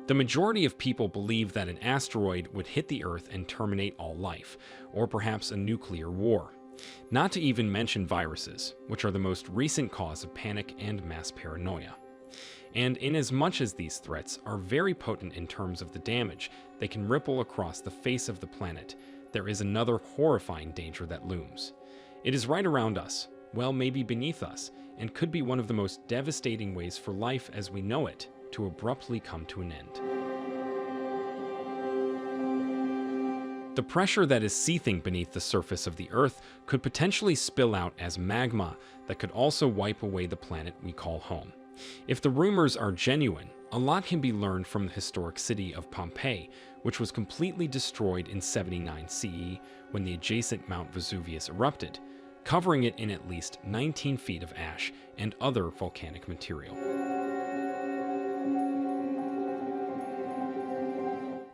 The majority of people believe that an asteroid would hit the Earth and terminate all life, or perhaps a nuclear war. Not to even mention viruses, which are the most recent cause of panic and mass paranoia. And inasmuch as these threats are very potent in terms of the damage they can ripple across the face of the planet, there is another horrifying danger that looms. It is right around us, well, maybe beneath us, and could be one of the most devastating ways for life as we know it to abruptly come to an end. The pressure that is seething beneath the surface of the Earth could potentially spill out as magma that could also wipe away the planet we call home. If the rumors are genuine, a lot can be learned from the historic city of Pompeii, which was completely destroyed in 79 CE when the adjacent Mount Vesuvius erupted, covering it in at least 19 feet of ash and other volcanic material.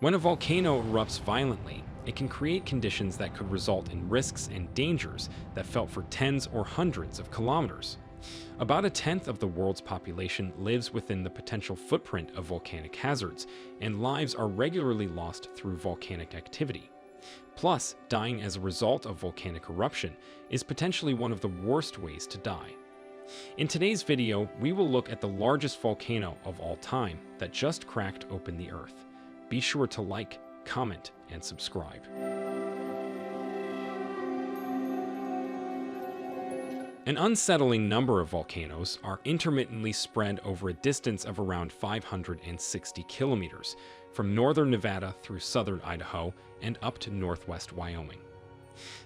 When a volcano erupts violently, it can create conditions that could result in risks and dangers that felt for tens or hundreds of kilometers. About a tenth of the world's population lives within the potential footprint of volcanic hazards, and lives are regularly lost through volcanic activity. Plus, dying as a result of volcanic eruption is potentially one of the worst ways to die. In today's video, we will look at the largest volcano of all time that just cracked open the Earth. Be sure to like, comment, and subscribe. An unsettling number of volcanoes are intermittently spread over a distance of around 560 kilometers, from northern Nevada through southern Idaho and up to northwest Wyoming.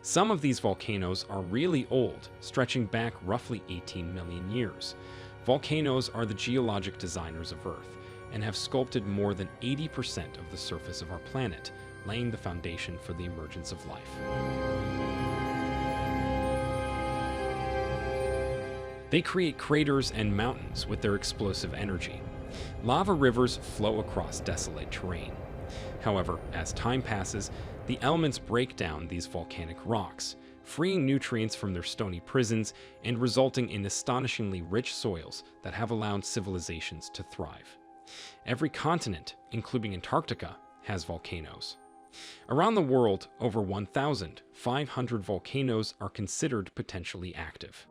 Some of these volcanoes are really old, stretching back roughly 18 million years. Volcanoes are the geologic designers of Earth and have sculpted more than 80% of the surface of our planet, laying the foundation for the emergence of life. They create craters and mountains with their explosive energy. Lava rivers flow across desolate terrain. However, as time passes, the elements break down these volcanic rocks, freeing nutrients from their stony prisons and resulting in astonishingly rich soils that have allowed civilizations to thrive. Every continent, including Antarctica, has volcanoes. Around the world, over 1,500 volcanoes are considered potentially active.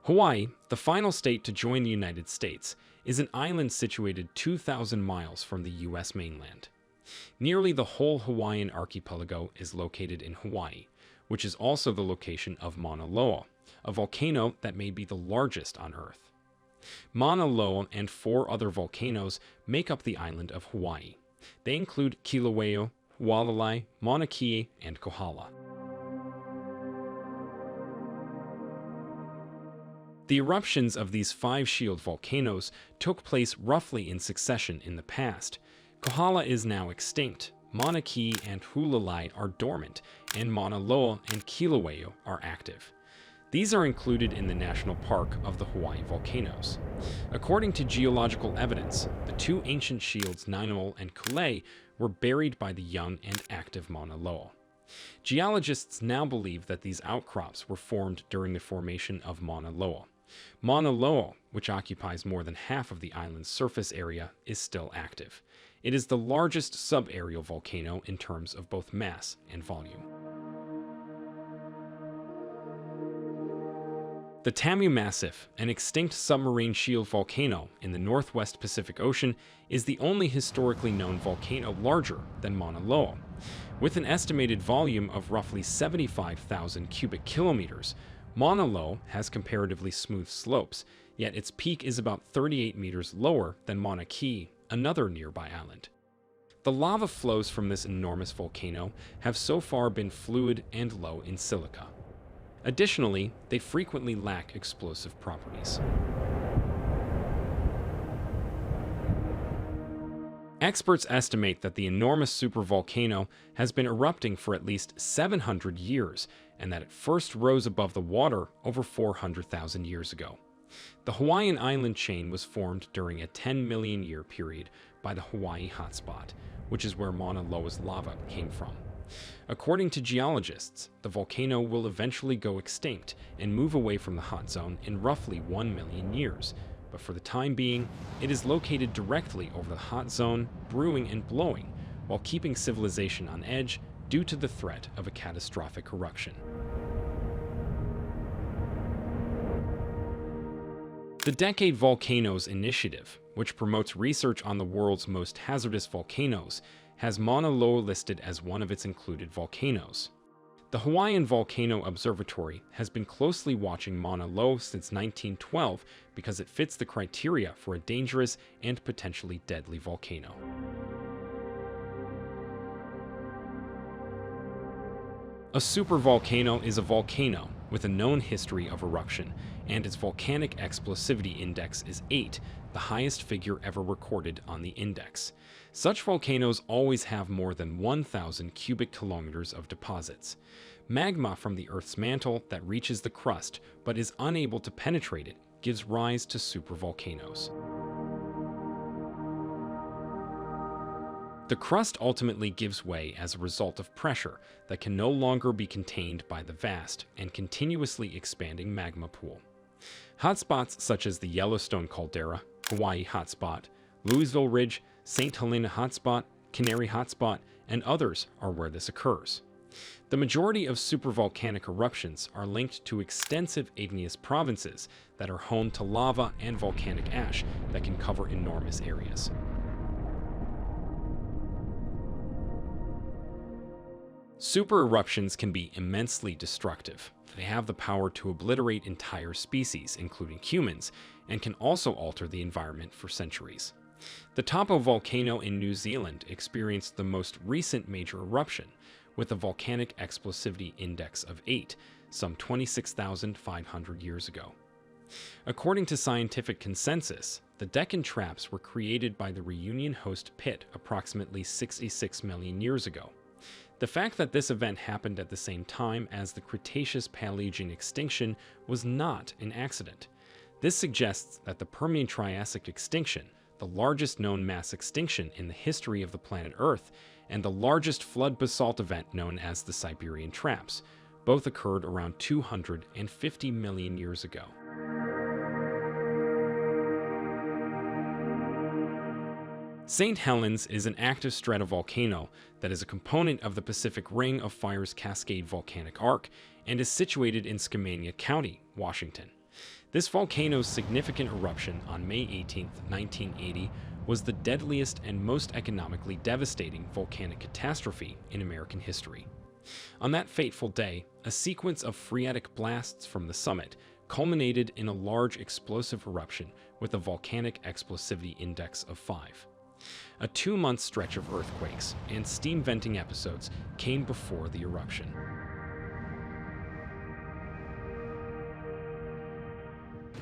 Hawaii, the final state to join the United States, is an island situated 2,000 miles from the U.S. mainland. Nearly the whole Hawaiian archipelago is located in Hawaii, which is also the location of Mauna Loa, a volcano that may be the largest on Earth. Mauna Loa and 4 other volcanoes make up the island of Hawaii. They include Kilauea, Hualalai, Mauna Kea, and Kohala. The eruptions of these 5 shield volcanoes took place roughly in succession in the past. Kohala is now extinct, Mauna Kea and Hualalai are dormant, and Mauna Loa and Kilauea are active. These are included in the National Park of the Hawaii volcanoes. According to geological evidence, the 2 ancient shields Nainol and Kule were buried by the young and active Mauna Loa. Geologists now believe that these outcrops were formed during the formation of Mauna Loa. Mauna Loa, which occupies more than half of the island's surface area, is still active. It is the largest subaerial volcano in terms of both mass and volume. The Tamu Massif, an extinct submarine shield volcano in the northwest Pacific Ocean, is the only historically known volcano larger than Mauna Loa. With an estimated volume of roughly 75,000 cubic kilometers, Mauna Loa has comparatively smooth slopes, yet its peak is about 38 meters lower than Mauna Kea, another nearby island. The lava flows from this enormous volcano have so far been fluid and low in silica. Additionally, they frequently lack explosive properties. Experts estimate that the enormous supervolcano has been erupting for at least 700 years, and that it first rose above the water over 400,000 years ago. The Hawaiian island chain was formed during a 10 million year period by the Hawaii hotspot, which is where Mauna Loa's lava came from. According to geologists, the volcano will eventually go extinct and move away from the hot zone in roughly 1 million years, but for the time being, it is located directly over the hot zone, brewing and blowing, while keeping civilization on edge due to the threat of a catastrophic eruption. The Decade Volcanoes Initiative, which promotes research on the world's most hazardous volcanoes, has Mauna Loa listed as one of its included volcanoes. The Hawaiian Volcano Observatory has been closely watching Mauna Loa since 1912 because it fits the criteria for a dangerous and potentially deadly volcano. A supervolcano is a volcano with a known history of eruption, and its volcanic explosivity index is 8, the highest figure ever recorded on the index. Such volcanoes always have more than 1,000 cubic kilometers of deposits. Magma from the Earth's mantle that reaches the crust but is unable to penetrate it gives rise to supervolcanoes. The crust ultimately gives way as a result of pressure that can no longer be contained by the vast and continuously expanding magma pool. Hotspots such as the Yellowstone caldera, Hawaii hotspot, Louisville Ridge, St. Helena hotspot, Canary hotspot, and others are where this occurs. The majority of supervolcanic eruptions are linked to extensive igneous provinces that are home to lava and volcanic ash that can cover enormous areas. Super eruptions can be immensely destructive. They have the power to obliterate entire species, including humans, and can also alter the environment for centuries. The Taupo volcano in New Zealand experienced the most recent major eruption, with a volcanic explosivity index of 8, some 26,500 years ago. According to scientific consensus, the Deccan traps were created by the Reunion Host Pit approximately 66 million years ago. The fact that this event happened at the same time as the Cretaceous-Paleogene extinction was not an accident. This suggests that the Permian-Triassic extinction, the largest known mass extinction in the history of the planet Earth, and the largest flood basalt event known as the Siberian Traps, both occurred around 250 million years ago. St. Helens is an active stratovolcano that is a component of the Pacific Ring of Fire's Cascade Volcanic Arc and is situated in Skamania County, Washington. This volcano's significant eruption on May 18, 1980, was the deadliest and most economically devastating volcanic catastrophe in American history. On that fateful day, a sequence of phreatic blasts from the summit culminated in a large explosive eruption with a volcanic explosivity index of 5. A 2-month stretch of earthquakes and steam venting episodes came before the eruption.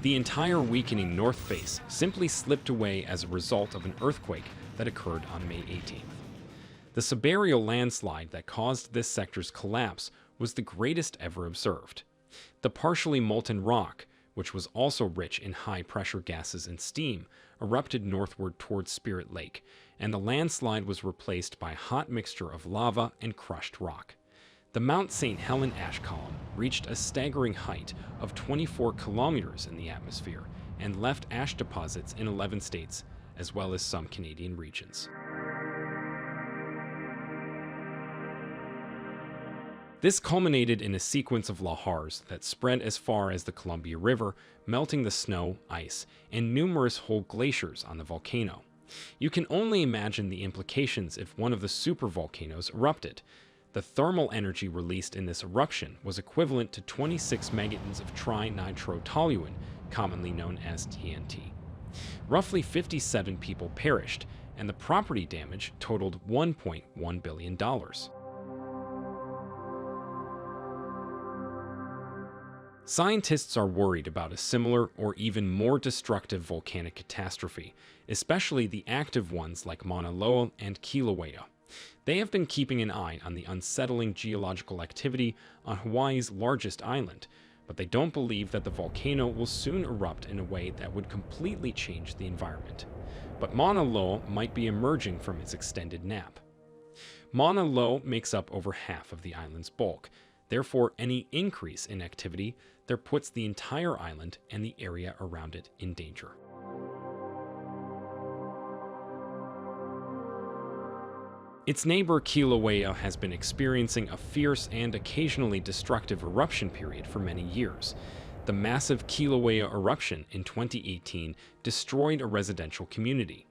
The entire weakening north face simply slipped away as a result of an earthquake that occurred on May 18th. The subaerial landslide that caused this sector's collapse was the greatest ever observed. The partially molten rock, which was also rich in high-pressure gases and steam, erupted northward towards Spirit Lake, and the landslide was replaced by a hot mixture of lava and crushed rock. The Mount St. Helens ash column reached a staggering height of 24 kilometers in the atmosphere and left ash deposits in 11 states, as well as some Canadian regions. This culminated in a sequence of lahars that spread as far as the Columbia River, melting the snow, ice, and numerous whole glaciers on the volcano. You can only imagine the implications if one of the supervolcanoes erupted. The thermal energy released in this eruption was equivalent to 26 megatons of trinitrotoluene, commonly known as TNT. Roughly 57 people perished, and the property damage totaled $1.1 billion. Scientists are worried about a similar or even more destructive volcanic catastrophe, especially the active ones like Mauna Loa and Kilauea. They have been keeping an eye on the unsettling geological activity on Hawaii's largest island, but they don't believe that the volcano will soon erupt in a way that would completely change the environment. But Mauna Loa might be emerging from its extended nap. Mauna Loa makes up over half of the island's bulk. Therefore, any increase in activity there puts the entire island and the area around it in danger. Its neighbor Kilauea has been experiencing a fierce and occasionally destructive eruption period for many years. The massive Kilauea eruption in 2018 destroyed a residential community.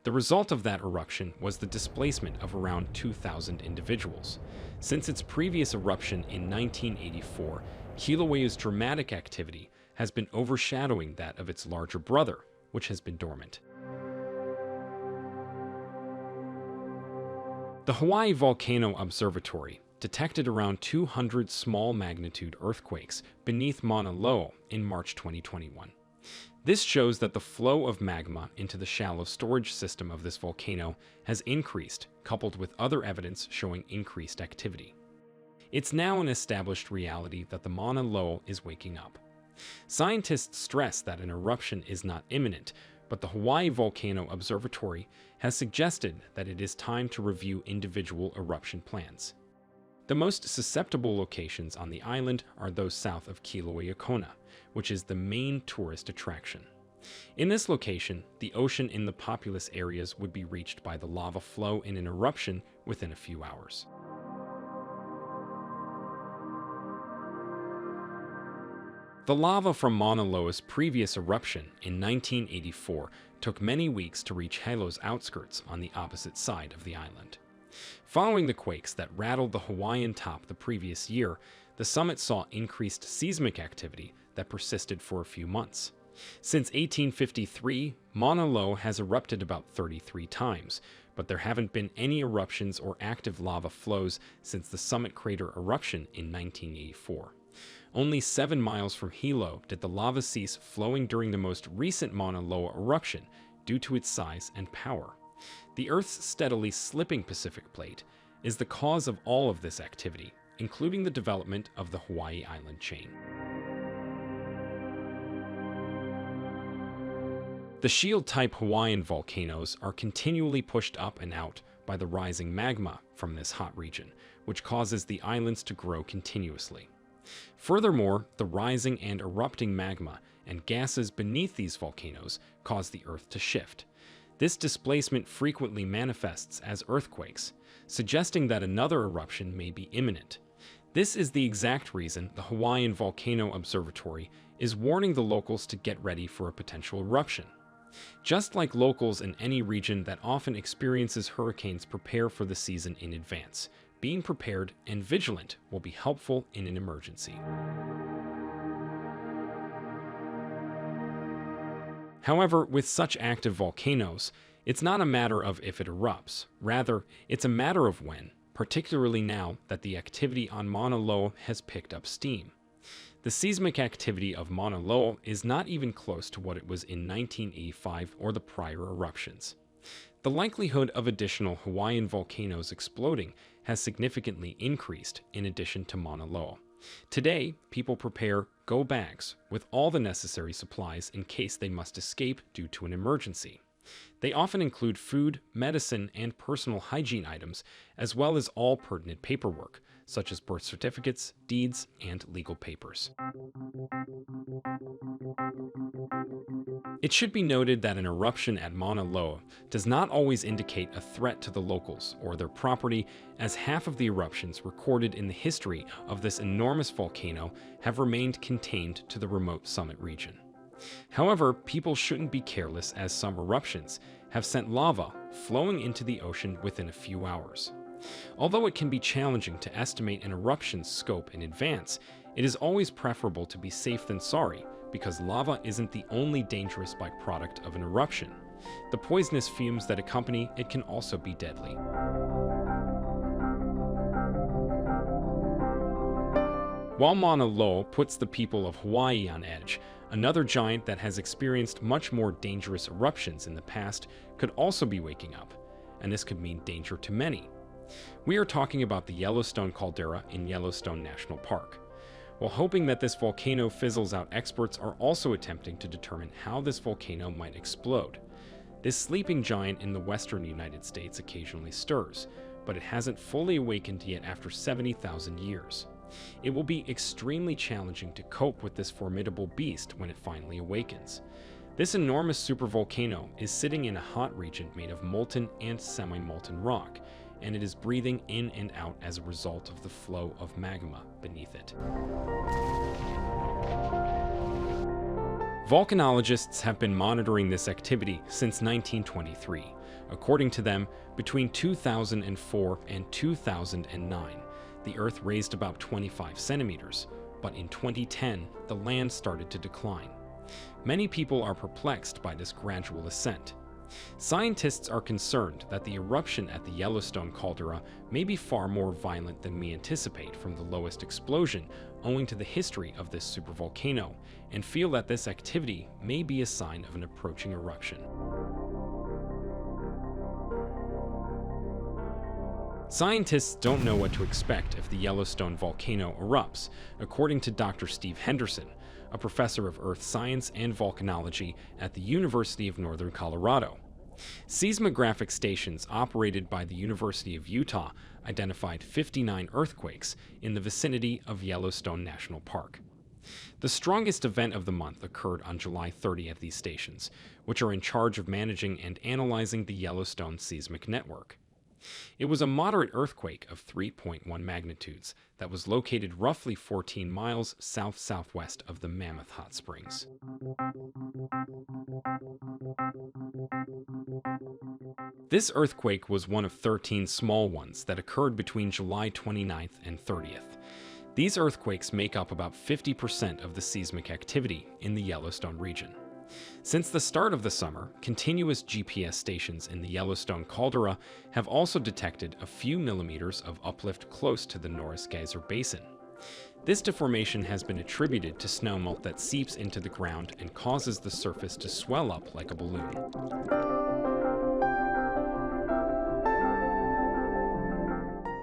The result of that eruption was the displacement of around 2,000 individuals. Since its previous eruption in 1984, Kilauea's dramatic activity has been overshadowing that of its larger brother, which has been dormant. The Hawaii Volcano Observatory detected around 200 small magnitude earthquakes beneath Mauna Loa in March 2021. This shows that the flow of magma into the shallow storage system of this volcano has increased, coupled with other evidence showing increased activity. It's now an established reality that the Mauna Loa is waking up. Scientists stress that an eruption is not imminent, but the Hawaii Volcano Observatory has suggested that it is time to review individual eruption plans. The most susceptible locations on the island are those south of Kilauea Kona, which is the main tourist attraction. In this location, the ocean in the populous areas would be reached by the lava flow in an eruption within a few hours. The lava from Mauna Loa's previous eruption in 1984 took many weeks to reach Halo's outskirts on the opposite side of the island. Following the quakes that rattled the Hawaiian top the previous year, the summit saw increased seismic activity that persisted for a few months. Since 1853, Mauna Loa has erupted about 33 times, but there haven't been any eruptions or active lava flows since the summit crater eruption in 1984. Only 7 miles from Hilo did the lava cease flowing during the most recent Mauna Loa eruption due to its size and power. The Earth's steadily slipping Pacific plate is the cause of all of this activity, including the development of the Hawaii island chain. The shield-type Hawaiian volcanoes are continually pushed up and out by the rising magma from this hot region, which causes the islands to grow continuously. Furthermore, the rising and erupting magma and gases beneath these volcanoes cause the Earth to shift. This displacement frequently manifests as earthquakes, suggesting that another eruption may be imminent. This is the exact reason the Hawaiian Volcano Observatory is warning the locals to get ready for a potential eruption. Just like locals in any region that often experiences hurricanes prepare for the season in advance, being prepared and vigilant will be helpful in an emergency. However, with such active volcanoes, it's not a matter of if it erupts. Rather, it's a matter of when, particularly now that the activity on Mauna Loa has picked up steam. The seismic activity of Mauna Loa is not even close to what it was in 1985 or the prior eruptions. The likelihood of additional Hawaiian volcanoes exploding has significantly increased in addition to Mauna Loa. Today, people prepare go bags with all the necessary supplies in case they must escape due to an emergency. They often include food, medicine, and personal hygiene items, as well as all pertinent paperwork, such as birth certificates, deeds, and legal papers. It should be noted that an eruption at Mauna Loa does not always indicate a threat to the locals or their property, as half of the eruptions recorded in the history of this enormous volcano have remained contained to the remote summit region. However, people shouldn't be careless, as some eruptions have sent lava flowing into the ocean within a few hours. Although it can be challenging to estimate an eruption's scope in advance, it is always preferable to be safe than sorry, because lava isn't the only dangerous byproduct of an eruption. The poisonous fumes that accompany it can also be deadly. While Mauna Loa puts the people of Hawaii on edge, another giant that has experienced much more dangerous eruptions in the past could also be waking up, and this could mean danger to many. We are talking about the Yellowstone caldera in Yellowstone National Park. While hoping that this volcano fizzles out, experts are also attempting to determine how this volcano might explode. This sleeping giant in the western United States occasionally stirs, but it hasn't fully awakened yet after 70,000 years. It will be extremely challenging to cope with this formidable beast when it finally awakens. This enormous supervolcano is sitting in a hot region made of molten and semi-molten rock, and it is breathing in and out as a result of the flow of magma beneath it. Volcanologists have been monitoring this activity since 1923. According to them, between 2004 and 2009, the Earth raised about 25 centimeters, but in 2010, the land started to decline. Many people are perplexed by this gradual ascent. Scientists are concerned that the eruption at the Yellowstone caldera may be far more violent than we anticipate from the lowest explosion, owing to the history of this supervolcano, and feel that this activity may be a sign of an approaching eruption. Scientists don't know what to expect if the Yellowstone volcano erupts, according to Dr. Steve Henderson, a professor of earth science and volcanology at the University of Northern Colorado. Seismographic stations operated by the University of Utah identified 59 earthquakes in the vicinity of Yellowstone National Park. The strongest event of the month occurred on July 30 at these stations, which are in charge of managing and analyzing the Yellowstone seismic network. It was a moderate earthquake of 3.1 magnitudes that was located roughly 14 miles south-southwest of the Mammoth Hot Springs. This earthquake was one of 13 small ones that occurred between July 29th and 30th. These earthquakes make up about 50% of the seismic activity in the Yellowstone region. Since the start of the summer, continuous GPS stations in the Yellowstone caldera have also detected a few millimeters of uplift close to the Norris Geyser Basin. This deformation has been attributed to snowmelt that seeps into the ground and causes the surface to swell up like a balloon.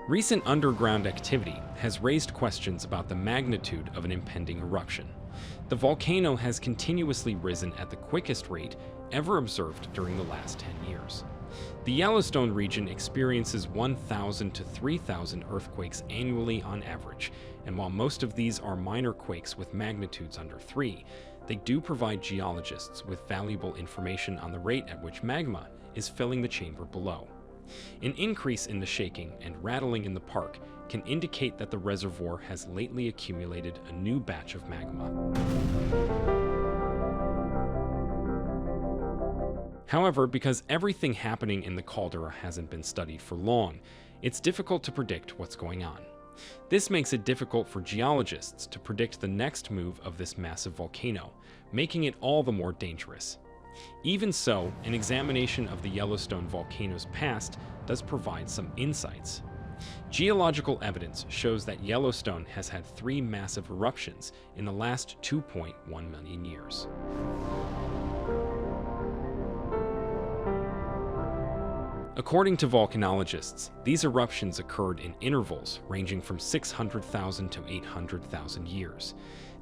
Recent underground activity has raised questions about the magnitude of an impending eruption. The volcano has continuously risen at the quickest rate ever observed during the last 10 years. The Yellowstone region experiences 1,000 to 3,000 earthquakes annually on average, and while most of these are minor quakes with magnitudes under 3, they do provide geologists with valuable information on the rate at which magma is filling the chamber below. An increase in the shaking and rattling in the park can indicate that the reservoir has lately accumulated a new batch of magma. However, because everything happening in the caldera hasn't been studied for long, it's difficult to predict what's going on. This makes it difficult for geologists to predict the next move of this massive volcano, making it all the more dangerous. Even so, an examination of the Yellowstone volcano's past does provide some insights. Geological evidence shows that Yellowstone has had 3 massive eruptions in the last 2.1 million years. According to volcanologists, these eruptions occurred in intervals ranging from 600,000 to 800,000 years.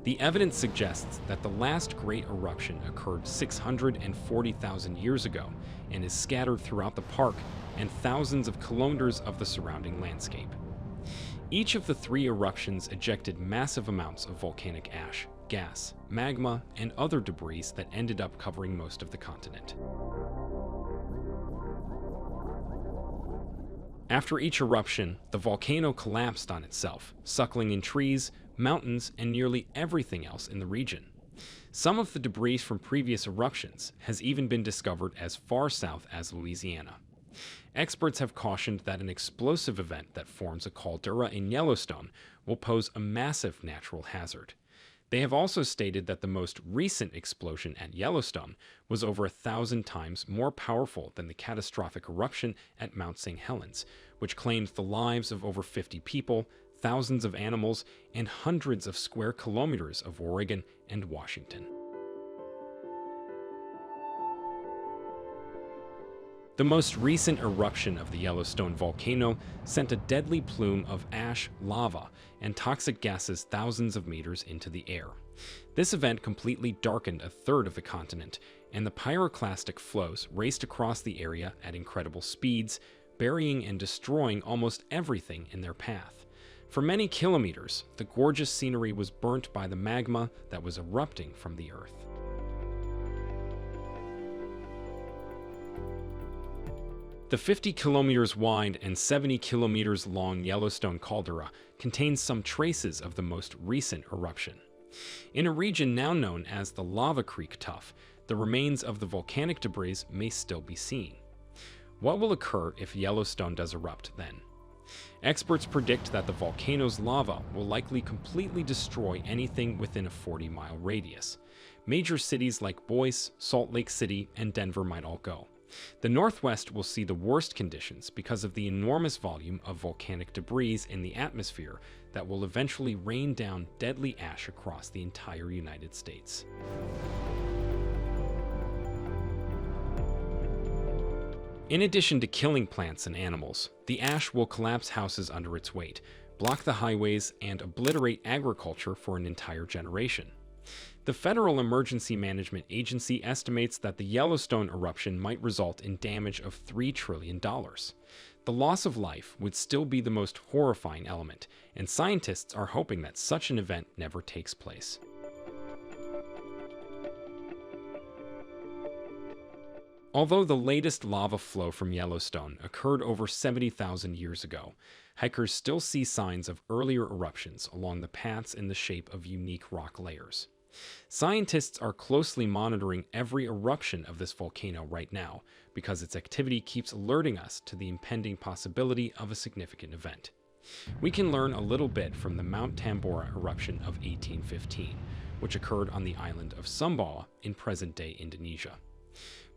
The evidence suggests that the last great eruption occurred 640,000 years ago and is scattered throughout the park and thousands of kilometers of the surrounding landscape. Each of the 3 eruptions ejected massive amounts of volcanic ash, gas, magma, and other debris that ended up covering most of the continent. After each eruption, the volcano collapsed on itself, suckling in trees, mountains, and nearly everything else in the region. Some of the debris from previous eruptions has even been discovered as far south as Louisiana. Experts have cautioned that an explosive event that forms a caldera in Yellowstone will pose a massive natural hazard. They have also stated that the most recent explosion at Yellowstone was over 1,000 times more powerful than the catastrophic eruption at Mount St. Helens, which claimed the lives of over 50 people, thousands of animals, and hundreds of square kilometers of Oregon and Washington. The most recent eruption of the Yellowstone volcano sent a deadly plume of ash, lava, and toxic gases thousands of meters into the air. This event completely darkened a third of the continent, and the pyroclastic flows raced across the area at incredible speeds, burying and destroying almost everything in their path. For many kilometers, the gorgeous scenery was burnt by the magma that was erupting from the earth. The 50 kilometers wide and 70 kilometers long Yellowstone caldera contains some traces of the most recent eruption. In a region now known as the Lava Creek Tuff, the remains of the volcanic debris may still be seen. What will occur if Yellowstone does erupt then? Experts predict that the volcano's lava will likely completely destroy anything within a 40-mile radius. Major cities like Boise, Salt Lake City, and Denver might all go. The Northwest will see the worst conditions because of the enormous volume of volcanic debris in the atmosphere that will eventually rain down deadly ash across the entire United States. In addition to killing plants and animals, the ash will collapse houses under its weight, block the highways, and obliterate agriculture for an entire generation. The Federal Emergency Management Agency estimates that the Yellowstone eruption might result in damage of $3 trillion. The loss of life would still be the most horrifying element, and scientists are hoping that such an event never takes place. Although the latest lava flow from Yellowstone occurred over 70,000 years ago, hikers still see signs of earlier eruptions along the paths in the shape of unique rock layers. Scientists are closely monitoring every eruption of this volcano right now because its activity keeps alerting us to the impending possibility of a significant event. We can learn a little bit from the Mount Tambora eruption of 1815, which occurred on the island of Sumbawa in present-day Indonesia.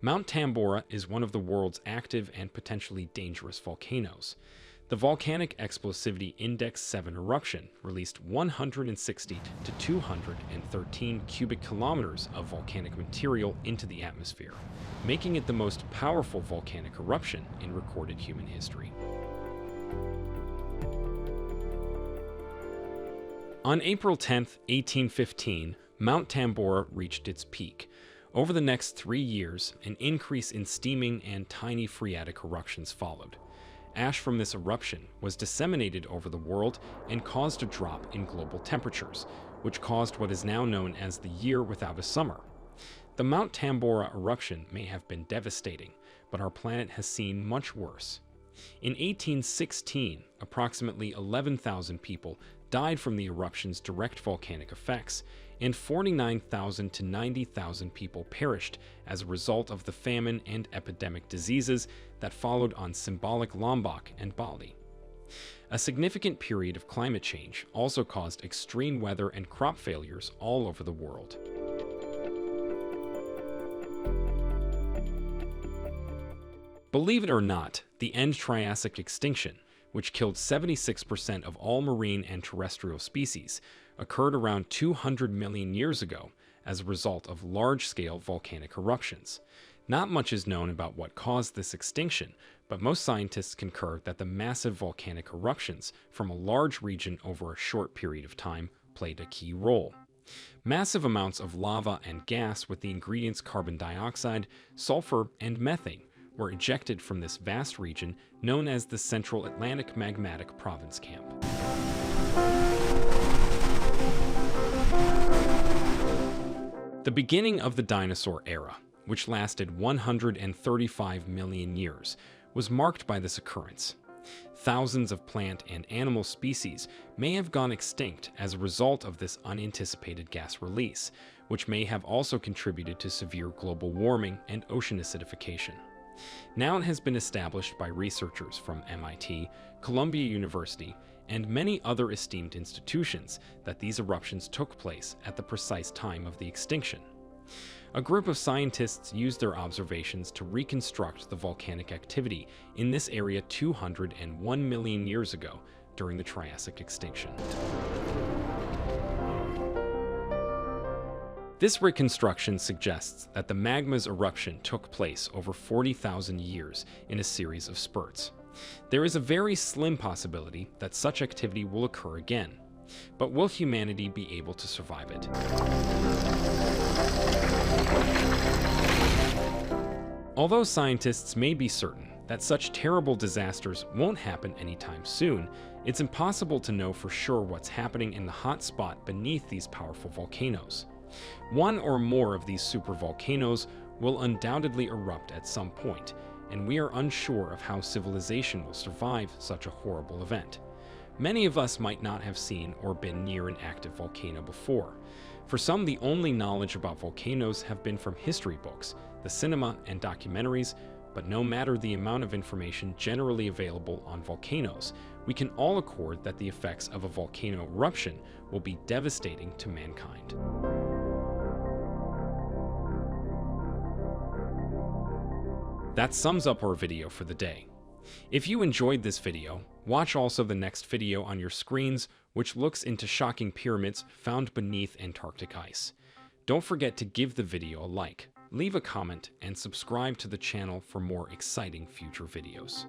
Mount Tambora is one of the world's active and potentially dangerous volcanoes. The Volcanic Explosivity Index 7 eruption released 160 to 213 cubic kilometers of volcanic material into the atmosphere, making it the most powerful volcanic eruption in recorded human history. On April 10, 1815, Mount Tambora reached its peak. Over the next 3 years, an increase in steaming and tiny phreatic eruptions followed. Ash from this eruption was disseminated over the world and caused a drop in global temperatures, which caused what is now known as the year without a summer. The Mount Tambora eruption may have been devastating, but our planet has seen much worse. In 1816, approximately 11,000 people died from the eruption's direct volcanic effects, and 49,000 to 90,000 people perished as a result of the famine and epidemic diseases that followed on symbolic Lombok and Bali. A significant period of climate change also caused extreme weather and crop failures all over the world. Believe it or not, the end Triassic extinction, which killed 76% of all marine and terrestrial species, occurred around 200 million years ago as a result of large-scale volcanic eruptions. Not much is known about what caused this extinction, but most scientists concur that the massive volcanic eruptions from a large region over a short period of time played a key role. Massive amounts of lava and gas with the ingredients carbon dioxide, sulfur, and methane were ejected from this vast region known as the Central Atlantic Magmatic Province Camp. The beginning of the dinosaur era, which lasted 135 million years, was marked by this occurrence. Thousands of plant and animal species may have gone extinct as a result of this unanticipated gas release, which may have also contributed to severe global warming and ocean acidification. Now it has been established by researchers from MIT, Columbia University, and many other esteemed institutions that these eruptions took place at the precise time of the extinction. A group of scientists used their observations to reconstruct the volcanic activity in this area 201 million years ago during the Triassic extinction. This reconstruction suggests that the magma's eruption took place over 40,000 years in a series of spurts. There is a very slim possibility that such activity will occur again, but will humanity be able to survive it? Although scientists may be certain that such terrible disasters won't happen anytime soon, it's impossible to know for sure what's happening in the hot spot beneath these powerful volcanoes. One or more of these supervolcanoes will undoubtedly erupt at some point, and we are unsure of how civilization will survive such a horrible event. Many of us might not have seen or been near an active volcano before. For some, the only knowledge about volcanoes have been from history books, the cinema, and documentaries, but no matter the amount of information generally available on volcanoes, we can all accord that the effects of a volcano eruption will be devastating to mankind. That sums up our video for the day. If you enjoyed this video, watch also the next video on your screens, which looks into shocking pyramids found beneath Antarctic ice. Don't forget to give the video a like, leave a comment, and subscribe to the channel for more exciting future videos.